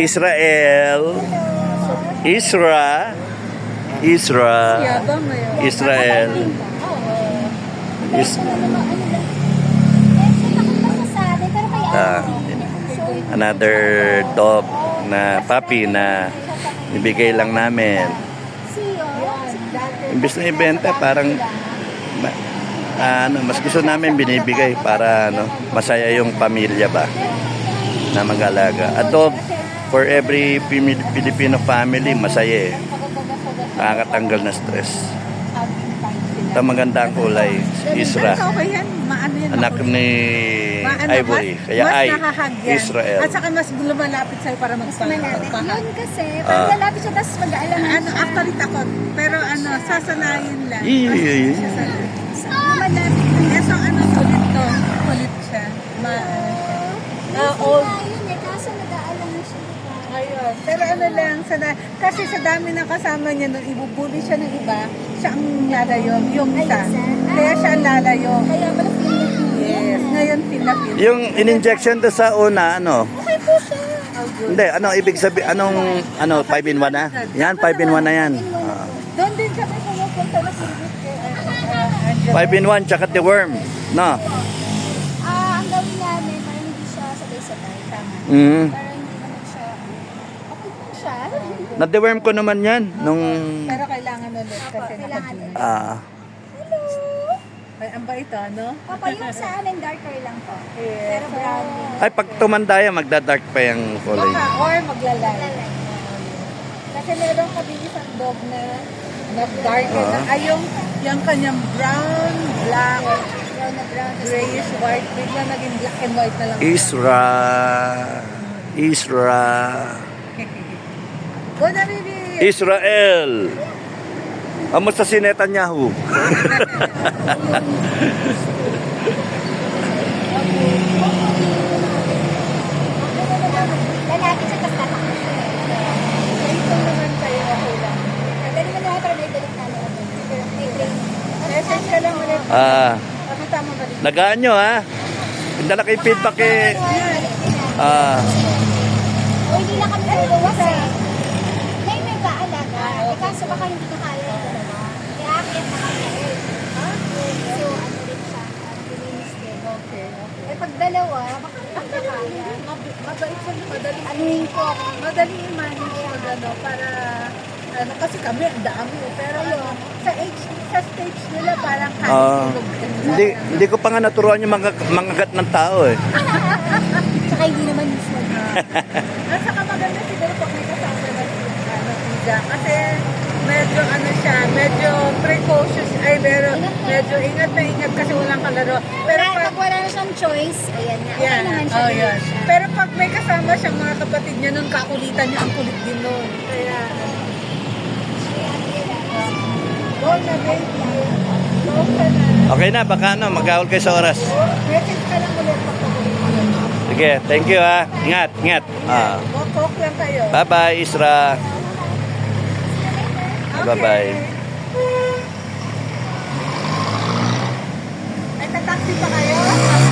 Israel. Isra. Israel. Another dog na puppy na ibigay lang namin. Imbis na ibenta, parang mas gusto namin binibigay para masaya yung pamilya ba na mag-alaga. A dog for every Filipino family, masaya eh. Nakakatanggal na stress. Ito maganda ang kulay, Isra. Anak ni Ivory. Kaya ay Israel. At saka mas lumalapit sa'yo para magpapahal. Yun kasi, pag lalapit siya, tapos mag-aalangan siya. Actually takot. Pero sasanayin lang. Malapit. Ito kulit to. Kulit siya. Old. Yun eh, kaso nag-aalangan siya. Ayun. Pero kasi sa dami ng kasama niya nung ibubuli siya ng iba, siya ang lalayo, yung isa. Kaya siya ang lalayo. Kaya pala feel. Yes, ngayon feel. Yung in-injection to sa una, Okay po siya. Hindi, ibig sabihin, 5-in-1 na? Yan, 5-in-1 na yan. Doon din siya may pumupunta na silbit kay 5-in-1, tsaka the worm. No? Ang gawin namin, parang hindi siya sabay-sabay. Tama. Mm. Parang hindi naman siya. Okay po siya. Na-deworm ko naman yan. Nung, Pero kailangan ulit kasi Kailangan ulit. ang ba ito, no? Papa, yung sa amin, darker lang po. Yes. Pero brown din. ay, pag tumanda yan, magda-dark pa yung kulay. Or maglalay. Lalay. Kasi meron kami isang dog na darker na. Ay, yung kanyang brown, black, Brown na brown. grayish, white. Bigla naging black and white na lang. Isra. Go na, baby! Israel. Kamusta si Netanyahu? Lalapit siya, tapos tatakot siya. Ito naman kayo, okay lang. Ang galing mo naman, pero may balik na loob. May brain. Message ka lang ulit. Pakita mo balik. Nagaan nyo ha? Pindala kayo feedback eh. O hindi na kami luluwas eh. May kaalaga. Kaso baka hindi na kaya yung dalawa. Kaya akit na kami. So ano rin siya. Pilinis din. Okay. Eh pag dalawa, baka hindi na kaya. Mabait siya, madali. Anuhin ko. Madali i-manage pag para kasi kami ang dami pero sa stage nila parang Hindi ko pa nga naturuan yung mangagat ng tao eh. Tsaka hindi naman usual. at saka maganda siguro pag may kasama na pizza kasi medyo precautious medyo ingat na ingat kasi walang kalaro pero Pag wala na siyang choice, ayan na. Okay naman siya. yan. Pero pag may kasama siyang mga kapatid niya nun kakulitan niya ang kulit din nun kaya go na baby go ka na Okay na, baka mag-awal kayo sa oras. message ka lang ulit pag Sige, thank you ha. Ingat. walk lang kayo Bye-bye, Isra. Bye-bye. Ay, tataksi pa kayo?